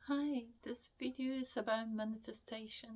Hi, this video is about manifestation.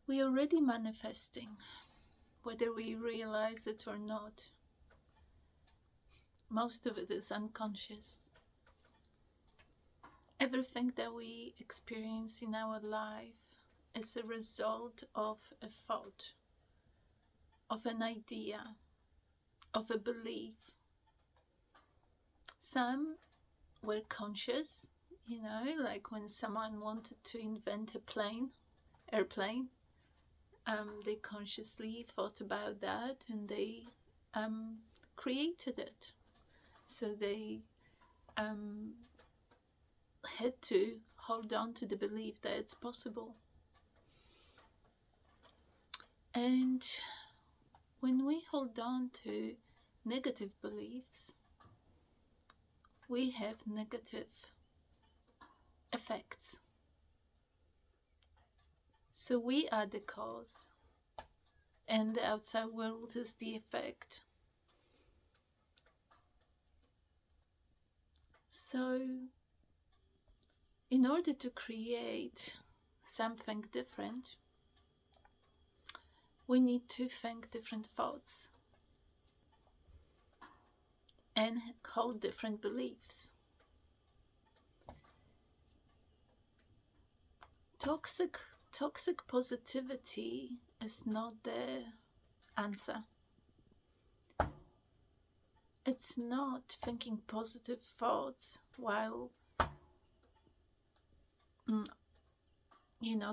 We are already manifesting, whether we realize it or not. Most of it is unconscious. Everything that we experience in our life is a result of a thought, of an idea, of a belief. Some were conscious, like when someone wanted to invent a airplane. They consciously thought about that and they created it. So they um, had to hold on to the belief that it's possible. And when we hold on to negative beliefs, we have negative effects. So we are the cause, and the outside world is the effect. So, in order to create something different, we need to think different thoughts and hold different beliefs. Toxic positivity is not the answer. It's not thinking positive thoughts while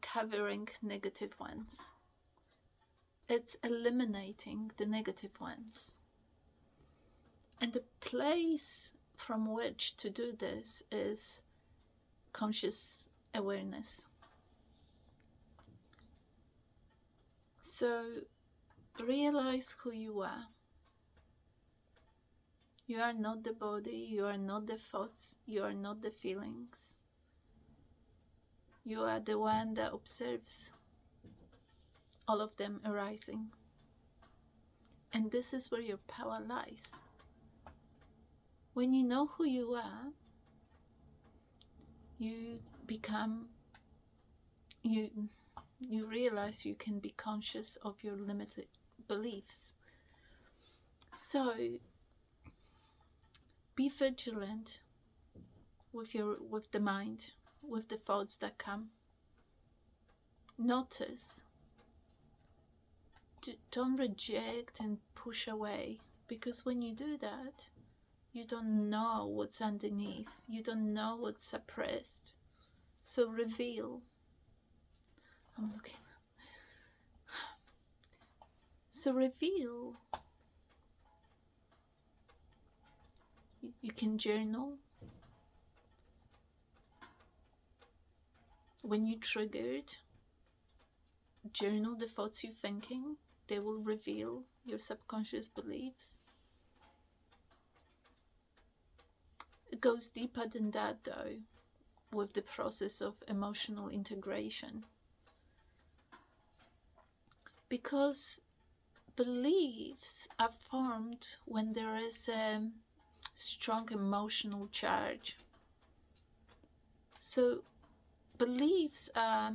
covering negative ones. It's eliminating the negative ones. And the place from which to do this is conscious awareness. So realize who you are. You are not the body, you are not the thoughts, you are not the feelings. You are the one that observes all of them arising. And this is where your power lies. When you know who you are, you realize you can be conscious of your limited beliefs. So be vigilant with the mind, with the thoughts that come. Notice. Don't reject and push away, because when you do that, you don't know what's underneath. You don't know what's suppressed. So reveal. I'm looking. So reveal. You can journal. When you're triggered, journal the thoughts you're thinking. They will reveal your subconscious beliefs. It goes deeper than that, though, with the process of emotional integration. Because beliefs are formed when there is a strong emotional charge. So beliefs are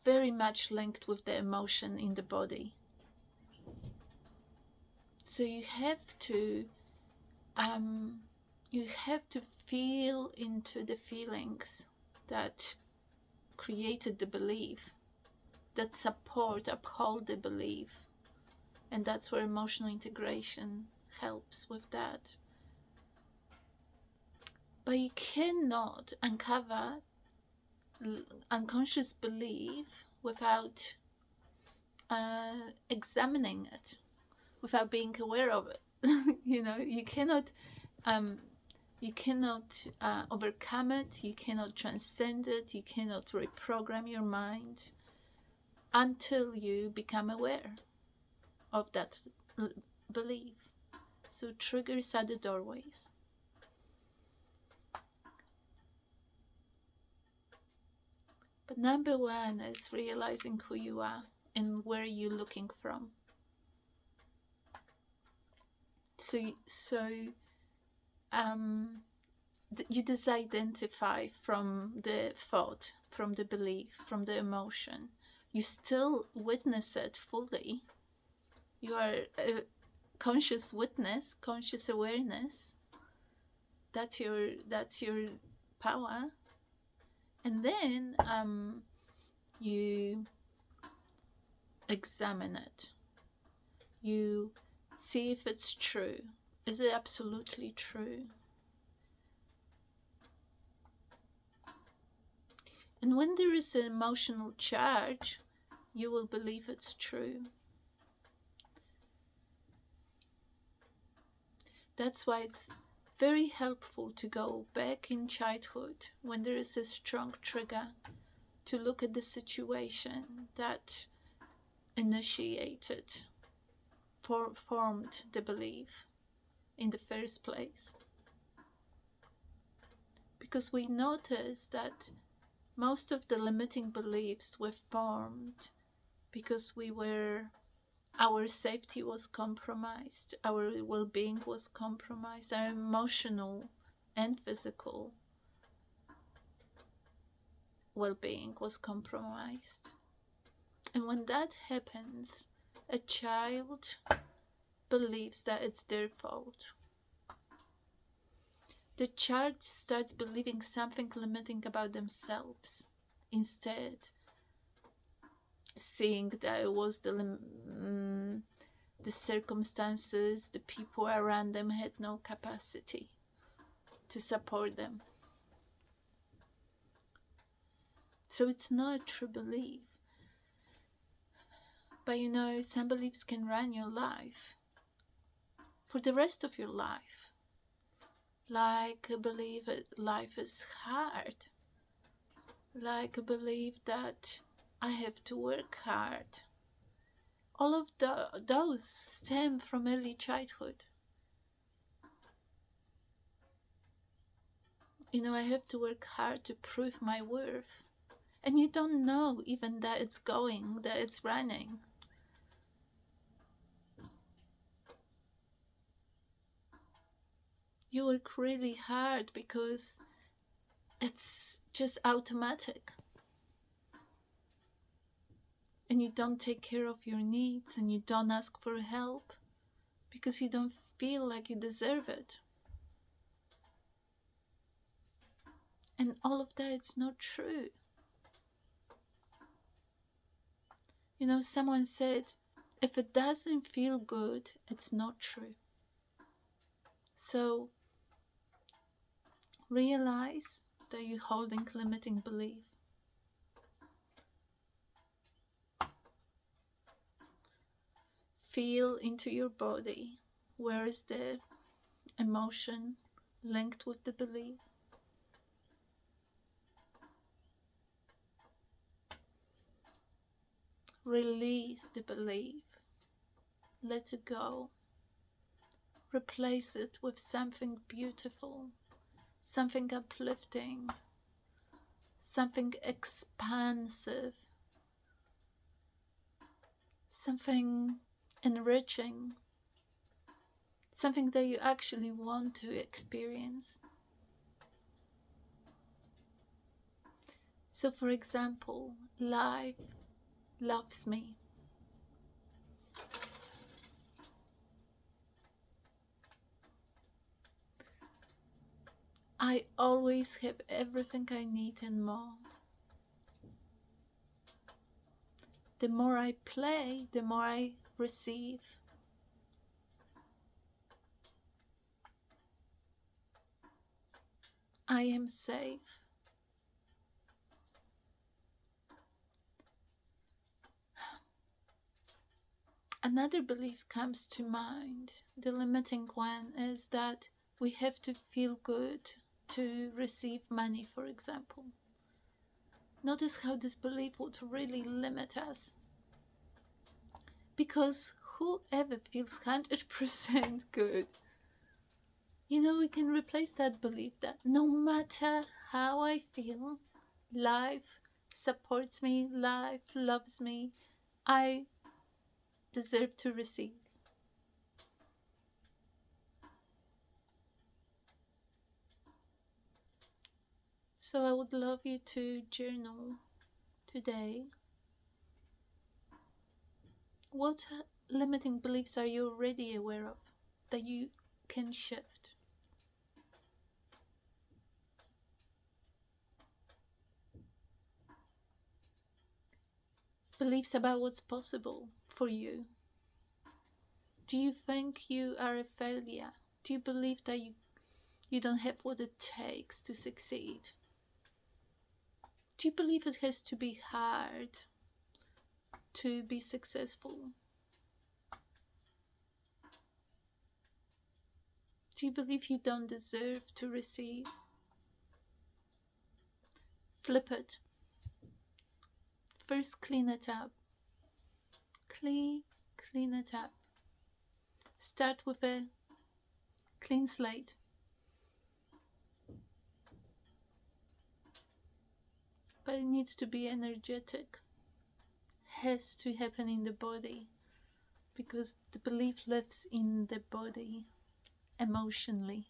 very much linked with the emotion in the body. So you have to feel into the feelings that created the belief, that uphold the belief. And that's where emotional integration helps with that. But you cannot uncover unconscious belief without examining it, without being aware of it. You cannot overcome it, you cannot transcend it, you cannot reprogram your mind until you become aware of that belief. So triggers are the doorways. But number one is realizing who you are and where you're looking from. So you disidentify from the thought, from the belief, from the emotion. You still witness it fully. You are a conscious witness, conscious awareness. That's your power. And then you examine it. You see if it's true. Is it absolutely true? And when there is an emotional charge, you will believe it's true. That's why it's very helpful to go back in childhood when there is a strong trigger, to look at the situation that initiated, formed the belief in the first place. Because we notice that most of the limiting beliefs were formed because our safety was compromised, our well-being was compromised, our emotional and physical well-being was compromised. And when that happens, a child believes that it's their fault. The child starts believing something limiting about themselves, instead seeing that it was the circumstances, the people around them had no capacity to support them. So it's not a true belief. But some beliefs can run your life for the rest of your life. Like a belief that life is hard. Like a belief that I have to work hard. All of those stem from early childhood. I have to work hard to prove my worth. And you don't know even that it's going, that it's running. You work really hard because it's just automatic. And you don't take care of your needs, and you don't ask for help because you don't feel like you deserve it. And all of that is not true. Someone said, if it doesn't feel good, it's not true. So realize that you're holding limiting belief. Feel into your body. Where is the emotion linked with the belief? Release the belief. Let it go. Replace it with something beautiful, something uplifting, something expansive, something enriching, something that you actually want to experience. So, for example, life loves me. I always have everything I need and more. The more I play, the more I receive. I am safe. Another belief comes to mind. The limiting one is that we have to feel good to receive money, for example. Notice how this belief would really limit us. Because whoever feels 100% good, we can replace that belief that no matter how I feel, life supports me, life loves me, I deserve to receive. So I would love you to journal today. What limiting beliefs are you already aware of that you can shift? Beliefs about what's possible for you. Do you think you are a failure? Do you believe that you don't have what it takes to succeed? Do you believe it has to be hard to be successful? Do you believe you don't deserve to receive? Flip it. First, clean it up. Clean it up. Start with a clean slate. But it needs to be energetic. Has to happen in the body, because the belief lives in the body emotionally.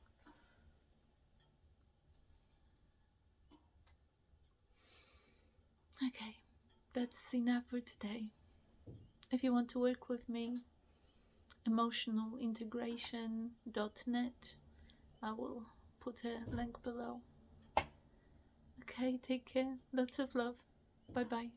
Okay, that's enough for today. If you want to work with me, emotionalintegration.net. I will put a link below. Okay, take care. Lots of love. Bye bye.